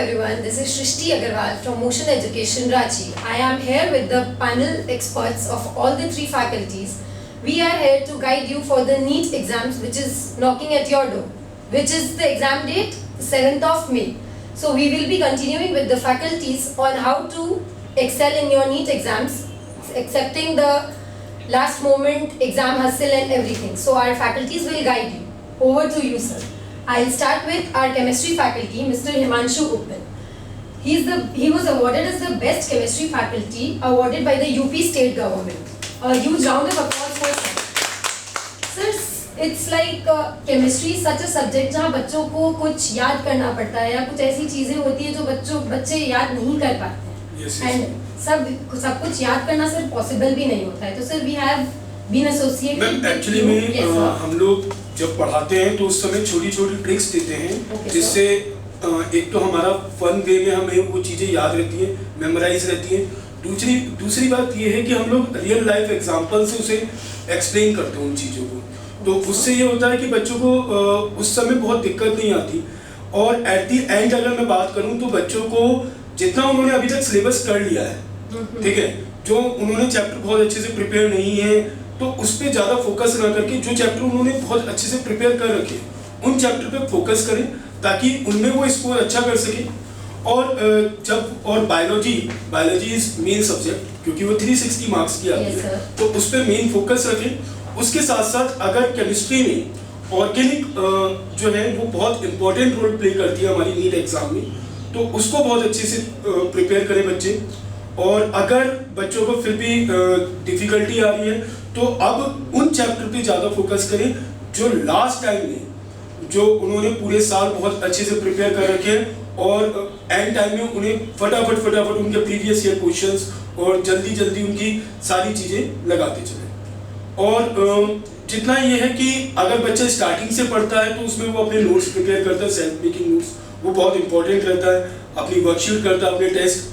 everyone, this is Shrishti Agarwal from Motion Education Ranchi. I am here with the panel experts of all the three faculties. We are here to guide you for the NEET exams which is knocking at your door, which is the exam date 7th of May. So we will be continuing with the faculties on how to excel in your NEET exams, accepting the last moment exam hustle and everything. So our faculties will guide you. Over to you, sir. I'll start with our chemistry faculty, Mr. Himanshu Uppal. He was awarded as the best chemistry faculty awarded by the UP state government. A huge round of applause for sir. Sir, it's like chemistry is such a subject जहाँ बच्चों को कुछ याद करना पड़ता है या कुछ ऐसी चीजें होती है जो बच्चे याद नहीं कर पाते हैं. And सब कुछ याद करना सर पॉसिबल भी नहीं होता है. तो sir we have been associated. Actually में हम लोग जब पढ़ाते हैं तो उस समय छोटी छोटी ट्रिक्स देते हैं जिससे एक तो हमारा फन वे में हमें वो चीज़ें याद रहती हैं, मेमोराइज रहती हैं. दूसरी बात ये है कि हम लोग रियल लाइफ एग्जांपल से उसे एक्सप्लेन करते हैं उन चीज़ों को. तो उससे ये होता है कि बच्चों को उस समय बहुत दिक्कत नहीं आती. और एट दी एंड अगर मैं बात करूँ तो बच्चों को जितना उन्होंने अभी तक सिलेबस कर लिया है, ठीक है, जो उन्होंने चैप्टर बहुत अच्छे से प्रिपेयर नहीं है तो उस पर ज़्यादा फोकस ना करके जो चैप्टर उन्होंने बहुत अच्छे से प्रिपेयर कर रखे उन चैप्टर पे फोकस करें ताकि उनमें वो स्कोर अच्छा कर सके. और बायोलॉजी इज मेन सब्जेक्ट क्योंकि वो 360 मार्क्स की आती है तो उस पर मेन फोकस रखें. उसके साथ साथ अगर केमिस्ट्री में ऑर्गेनिक जो है वो बहुत इंपॉर्टेंट रोल प्ले करती है हमारी नीट एग्जाम में, तो उसको बहुत अच्छे से प्रिपेयर करें बच्चे. और अगर बच्चों को फिर भी डिफिकल्टी आ रही है तो अब उन चैप्टर पे ज़्यादा फोकस करें जो लास्ट टाइम में जो उन्होंने पूरे साल बहुत अच्छे से प्रिपेयर कर रखे हैं और एंड टाइम में उन्हें फटाफट उनके प्रीवियस ईयर क्वेश्चंस और जल्दी उनकी सारी चीज़ें लगाते चले. और जितना ये है कि अगर बच्चा स्टार्टिंग से पढ़ता है तो उसमें वो अपने नोट्स प्रिपेयर करता है, सेल्फ मेकिंग नोट्स वो बहुत इंपॉर्टेंट रहता है. अपनी वर्कशीट करता है, अपने टेस्ट,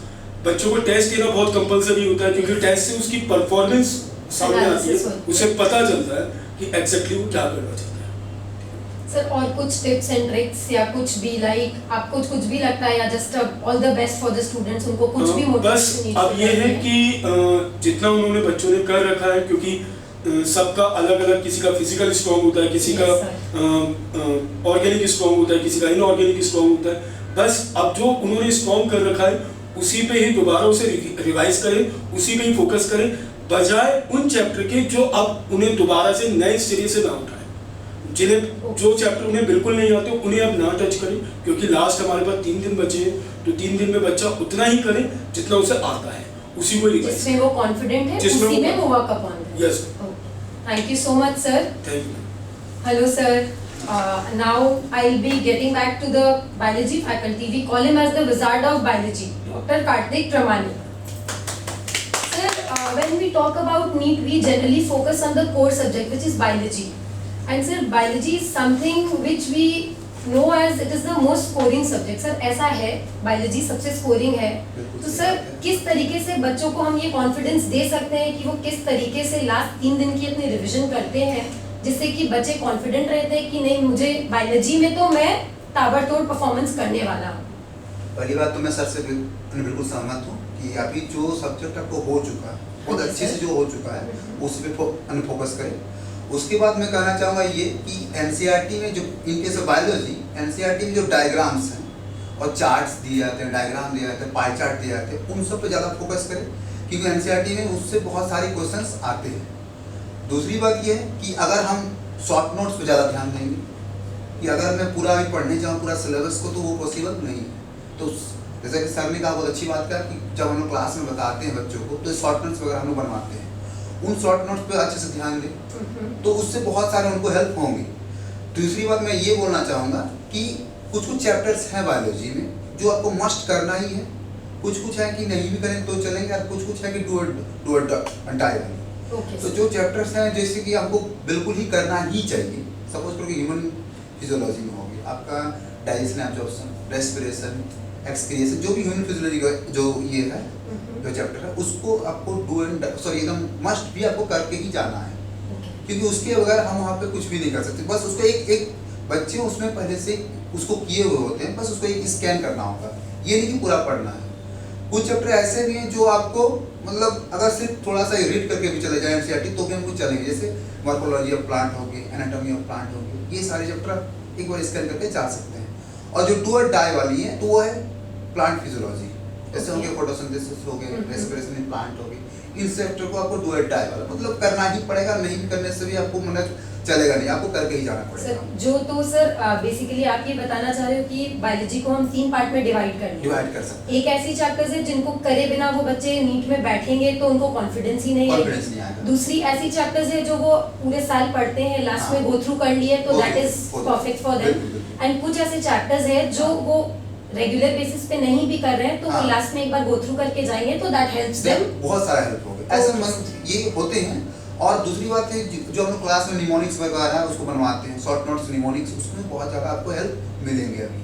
बच्चों को टेस्ट देना बहुत कंपलसरी होता है क्योंकि टेस्ट से उसकी परफॉर्मेंस सामने आती है, उसे पता चलता है कि एग्जैक्टली वो क्या करना चाहता है. सर और कुछ टिप्स एंड ट्रिक्स या कुछ भी लाइक आपको कुछ भी लगता है या just all the best for the students, उनको कुछ भी मोटिवेशन. बस अब ये है कि जितना उन्होंने बच्चों ने कर रखा है क्योंकि सबका अलग अलग, किसी का फिजिकल स्ट्रॉन्ग होता है, किसी का ऑर्गेनिक स्ट्रॉन्ग होता है, किसी का इनऑर्गेनिक स्ट्रॉन्ग होता है. बस अब जो उन्होंने स्ट्रॉन्ग कर रखा है उसी पे ही दोबारा उसे रिवाइज करें, उसी पे ही फोकस करें बजाय उन चैप्टर के जो अब उन्हें दोबारा से नए सिरे से ना उठाएं. जिन्हें जो चैप्टर उन्हें बिल्कुल नहीं आते उन्हें अब ना टच करें क्योंकि लास्ट हमारे पास 3 दिन बचे हैं. तो 3 दिन में बच्चा उतना ही करे जितना उसे आता है, उसी को रिवाइज जिसमें वो कॉन्फिडेंट है उसी में वो work upon. Yes. Thank you so much sir. Thank you. Hello sir. Now I'll be getting back to the biology faculty. We call him as the wizard of biology, Dr. Karthik Pramani. Sir, when we talk about NEET, we generally focus on the core subject, which is biology. And sir, biology is something which we know as it is the most scoring subject. Sir, ऐसा है, biology सबसे scoring है. तो sir किस तरीके से बच्चों को हम ये कॉन्फिडेंस दे सकते हैं कि वो किस तरीके से लास्ट 3 दिन की अपनी रिविजन करते हैं जिससे कि बच्चे कॉन्फिडेंट रहते हैं कि नहीं मुझे बायोलॉजी में तो मैं ताबड़तोड़ परफॉर्मेंस करने वाला हूँ. पहली बात तो मैं सर से बिल्कुल सहमत हूँ कि अभी जो सब्जेक्ट आपको हो चुका है बहुत अच्छे से जो हो चुका है उस पर फोकस करें. उसके बाद मैं कहना चाहूँगा ये कि एनसीईआरटी में जो in case of biology NCERT में जो डायग्राम्स हैं और चार्ट्स दिए जाते हैं, डायग्राम दिए जाते हैं, पाई चार्ट दिए जाते हैं, उन सब पे ज़्यादा फोकस करें क्योंकि एनसीईआरटी में उससे बहुत सारे क्वेश्चंस आते हैं. दूसरी बात यह है कि अगर हम शॉर्ट नोट्स पे ज़्यादा ध्यान देंगे कि अगर मैं पूरा भी पढ़ने जाऊँ पूरा सिलेबस को तो वो पॉसिबल नहीं है. तो जैसा कि सर ने कहा बहुत अच्छी बात कहा कि जब हम लोग क्लास में बताते हैं बच्चों को तो शॉर्ट नोट्स वगैरह हम लोग बनवाते हैं, उन शॉर्ट नोट्स पे अच्छे से ध्यान दें तो उससे बहुत सारे उनको हेल्प होंगी. दूसरी बात मैं ये बोलना चाहूँगा कि कुछ चैप्टर्स हैं बायोलॉजी में जो आपको मस्ट करना ही है, कुछ है कि नहीं भी करें तो चलेंगे और कुछ है कि डू और डाई. तो जो चैप्टर्स हैं जैसे कि आपको बिल्कुल ही करना ही चाहिए, सपोज करो कि ह्यूमन फिजियोलॉजी में होगी आपका डाइजेशन, एब्जॉर्प्शन, रेस्पिरेशन, एक्सक्रिएशन, जो भी ह्यूमन फिजियोलॉजी का जो ये है जो चैप्टर है उसको आपको एकदम मस्ट भी आपको करके ही जाना है क्योंकि उसके बगैर हम वहाँ पे कुछ भी नहीं कर सकते. बस उसको एक बच्चे उसमें पहले से उसको किए हुए होते हैं, बस उसको एक स्कैन करना होगा ये नहीं कि पूरा पढ़ना है। कुछ चैप्टर ऐसे भी हैं जो आपको मतलब अगर सिर्फ थोड़ा सा रीड करके भी चले जाए एनसीईआरटी तो भी हम कुछ चलेंगे, जैसे मॉर्फोलॉजी ऑफ प्लांट हो गई, एनाटॉमी ऑफ प्लांट हो गई, ये सारे चैप्टर एक बार स्कैन करके जा सकते हैं। और जो डू और डाई वाली है तो वो है प्लांट फिजियोलॉजी, जैसे हो गया फोटोसिंथेसिस हो गए, रेस्पिरेशन इन प्लांट हो गई, इन चैप्टर को आपको डू और डाई वाला मतलब करना ही पड़ेगा, नहीं भी करने से भी आपको मतलब चलेगा नहीं, आपको करके ही जाना पड़ेगा। सर जो तो सर बेसिकली आप ये बताना चाह रहे हो कि बायोलॉजी को हम 3 पार्ट में डिवाइड कर सकते हैं। एक ऐसी चैप्टर्स है जिनको करे बिना वो बच्चे नीट में बैठेंगे तो उनको कॉन्फिडेंस ही नहीं आएगा। दूसरी ऐसी चैप्टर्स है जो वो पूरे साल पढ़ते हैं, लास्ट में गो थ्रू कर लिए तो that is perfect for them. And कुछ ऐसे चैप्टर्स है जो वो रेगुलर बेसिस पे नहीं भी कर रहे हैं तो वो लास्ट में एक बार गो थ्रू करके जाएंगे तो दैट हेल्प्स देम, बहुत सारा हेल्प होगा। ऐसे ये होते हैं। और दूसरी बात है जो हम लोग क्लास में निमोनिक्स वगैरह उसको बनवाते हैं, शॉर्ट नोट्स निमोनिक्स, उसमें बहुत ज़्यादा आपको हेल्प मिलेंगे अभी।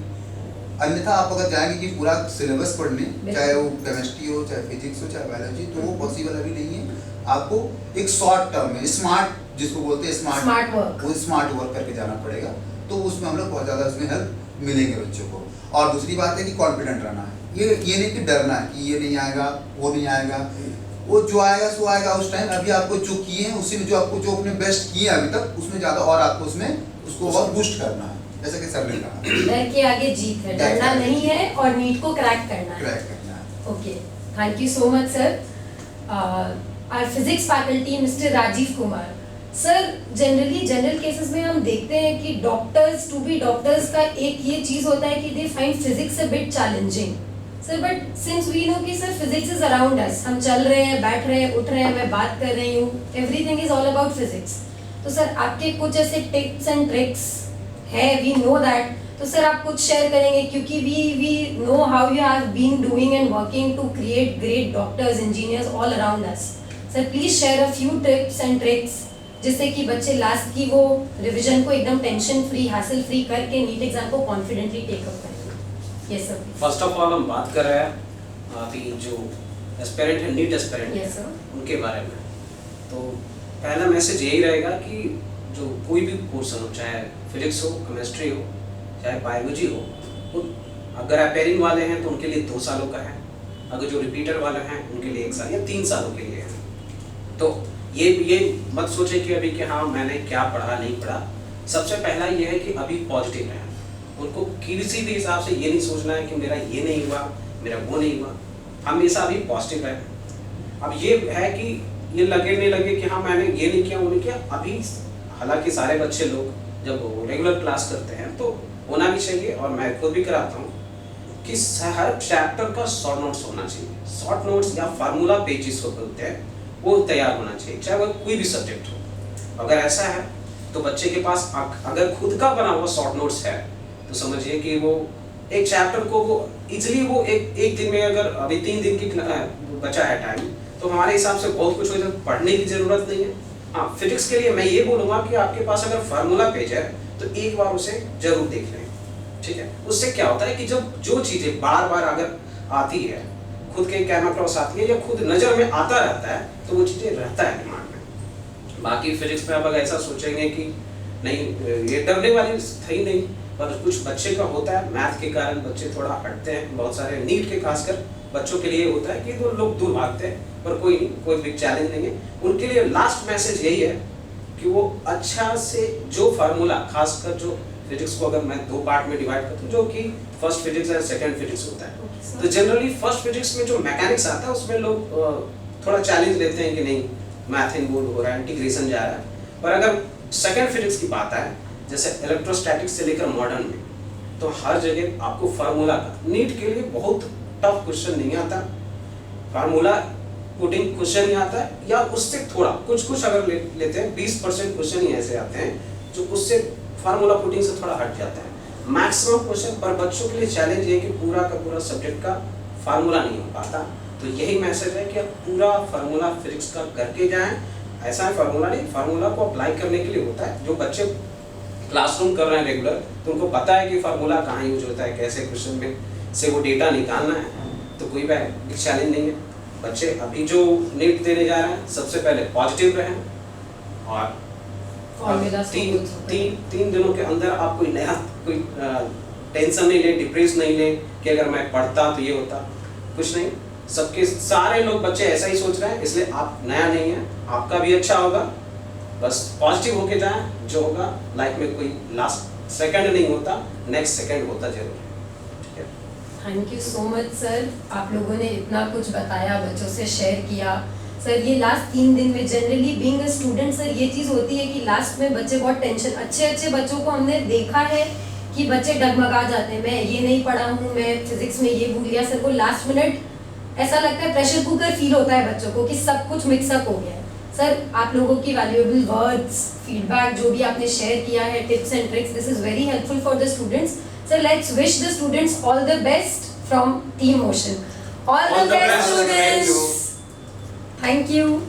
अन्यथा आप अगर जाएंगे कि पूरा सिलेबस पढ़ने, चाहे वो केमिस्ट्री हो, चाहे फिजिक्स हो, चाहे बायोलॉजी, तो वो पॉसिबल अभी नहीं है। आपको एक शॉर्ट टर्म में स्मार्ट, जिसको बोलते हैं स्मार्ट वर्क, वो स्मार्ट वर्क करके जाना पड़ेगा, तो उसमें हम लोग बहुत ज़्यादा उसमें हेल्प मिलेंगे बच्चों को। और दूसरी बात है कि कॉन्फिडेंट रहना है, ये नहीं कि डरना है कि ये नहीं आएगा, वो नहीं आएगा, वो जो आएगा सो आएगा उस टाइम। अभी आपको जो किए हैं उसी में जो आपको जो अपने बेस्ट किए हैं अभी तक, उसमें ज़्यादा और आपको उसमें उसको और बूस्ट करना है, जैसा कि सर ने कहा। डर के आगे जीत है, डरना नहीं है और नीट को क्रैक करना है। Okay, thank you so much sir. Our physics faculty mister Rajiv Kumar sir, generally general cases में हम देखते हैं कि डॉक्टर्स टू बी डॉक्टर्स का एक ये चीज़ होता है कि they find physics a bit challenging sir, but since we know कि sir physics is around us, हम चल रहे हैं, बैठ रहे हैं, उठ रहे हैं, मैं बात कर रही हूँ, everything is all about physics. तो सर आपके कुछ ऐसे टिप्स एंड ट्रिक्स है, वी नो दैट, तो सर आप कुछ शेयर करेंगे क्योंकि we know how you have been doing and working to create great doctors, engineers all around us. Sir please share a few tips and tricks जिससे कि बच्चे last की वो रिवीजन को एकदम टेंशन फ्री, हासिल फ्री करके नीट एग्जाम को कॉन्फिडेंटली टेक अप करें। Yes, sir. First of all हम बात कर रहे हैं अभी जो एस्पिरेंट है, नीट एस्पिरेंट, yes, उनके बारे में। तो पहला मैसेज यही रहेगा कि जो कोई भी पोर्सन हो, चाहे फिजिक्स हो, केमिस्ट्री हो, चाहे बायोलॉजी हो, अगर अपेयरिंग वाले हैं तो उनके लिए 2 सालों का है, अगर जो रिपीटर वाले हैं उनके लिए 1 साल या 3 सालों के लिए है। तो ये मत सोचे कि अभी कि हाँ मैंने क्या पढ़ा नहीं पढ़ा। सबसे पहला ये है कि अभी पॉजिटिव है, उनको किसी भी हिसाब से ये नहीं सोचना है कि मेरा ये नहीं हुआ, मेरा वो नहीं हुआ, हमेशा अभी पॉजिटिव है। अब ये है कि ये लगे नहीं लगे कि हाँ मैंने ये नहीं किया वो नहीं किया। अभी हालांकि सारे बच्चे लोग जब रेगुलर क्लास करते हैं तो होना भी चाहिए, और मैं खुद भी कराता हूँ कि हर चैप्टर का शॉर्ट नोट्स होना चाहिए। शॉर्ट नोट्स या फार्मूला पेजेस को बोलते हैं, वो तैयार होना चाहिए, चाहे वो कोई भी सब्जेक्ट हो। अगर ऐसा है तो बच्चे के पास अगर खुद का बना हुआ शॉर्ट नोट्स है तो समझिए कि वो एक चैप्टर को वो इजीली वो एक दिन में, अगर अभी 3 दिन की बचा है टाइम, तो हमारे हिसाब से बहुत कुछ हो जाए, पढ़ने की जरूरत नहीं है। हाँ, फिजिक्स के लिए मैं ये बोलूँगा कि आपके पास अगर फार्मूला पेज है तो एक बार उसे जरूर देख लें, ठीक है। उससे क्या होता है कि जब जो चीज़ें बार बार अगर आती है, खुद के कैमरा क्रॉस आती है या खुद नज़र में आता रहता है, तो वो चीज़ें रहता है दिमाग में। बाकी फिजिक्स में आप अगर ऐसा सोचेंगे कि नहीं ये डरने वाली थी नहीं, पर कुछ बच्चे का होता है, मैथ के कारण बच्चे थोड़ा हटते हैं, बहुत सारे नीट के खासकर बच्चों के लिए होता है कि वो लोग दूर भागते हैं, पर कोई नहीं, कोई बिग चैलेंज नहीं है। उनके लिए लास्ट मैसेज यही है कि वो अच्छा से जो फार्मूला, खासकर जो फिजिक्स को अगर मैं 2 पार्ट में डिवाइड करता हूँ, जो कि फर्स्ट फिजिक्स और सेकंड फिजिक्स होता है, तो जनरली फर्स्ट फिजिक्स में जो मैकेनिक्स आता है उसमें लोग थोड़ा चैलेंज लेते हैं कि नहीं मैथ इन्वॉल्व हो रहा है, इंटीग्रेशन जा रहा है। पर अगर सेकंड फिजिक्स की बात है, जैसे इलेक्ट्रोस्टैटिक्स से लेकर मॉडर्न में, तो हर जगह आपको फार्मूला का, नीट के लिए बहुत टफ क्वेश्चन नहीं आता, फार्मूला पुटिंग क्वेश्चन नहीं आता, या उससे थोड़ा कुछ अगर लेते हैं 20% क्वेश्चन ही ऐसे आते हैं जो उससे फार्मूला पुटिंग से थोड़ा हट जाता है। मैक्सिमम क्वेश्चन पर बच्चों के लिए चैलेंज है कि पूरा का पूरा सब्जेक्ट का फार्मूला नहीं हो पाता। तो यही मैसेज है कि आप पूरा फार्मूला फिजिक्स का करके जाएं। ऐसा है फार्मूला नहीं, फार्मूला को अप्लाई करने के लिए होता है। जो बच्चे क्लासरूम कर रहे हैं रेगुलर, तो उनको पता है कि फार्मूला कहाँ यूज होता है, कैसे क्वेश्चन में से वो डेटा निकालना है, तो कोई भी चैलेंज नहीं है। बच्चे अभी जो नीट देने जा रहे हैं, सबसे पहले पॉजिटिव रहें, और 3 दिनों के अंदर आप कोई नया कोई टेंशन नहीं ले, डिप्रेस नहीं ले कि अगर मैं पढ़ता तो ये होता, कुछ नहीं। सबके सारे लोग बच्चे ऐसा ही सोच रहे हैं, इसलिए आप नया नहीं है, आपका भी अच्छा होगा। बस पॉजिटिव होके जाएं, जो होगा लाइफ में कोई लास्ट सेकंड नहीं होता, नेक्स्ट सेकंड होता जरूर है, ठीक है। Thank you so much sir, आप लोगों ने इतना कुछ बताया, बच्चों से शेयर किया। सर ये लास्ट 3 दिन में generally being a student sir ये चीज़ होती है कि लास्ट में बच्चे बहुत टेंशन, अच्छे बच्चों को हमने देखा है कि बच्चे डगमगा जाते हैं, मैं ये नहीं पढ़ा हूँ, मैं फिजिक्स में ये भूल गया। सर को लास्ट मिनट ऐसा लगता है प्रेशर कुकर फील होता है बच्चों को कि सब कुछ मिक्सअप हो गया है। सर आप लोगों की वैल्यूएबल वर्ड्स, फीडबैक जो भी आपने शेयर किया है, tips and tricks, this is very helpful for the students. Sir let's wish the students all the best from team motion. All the best students, thank you.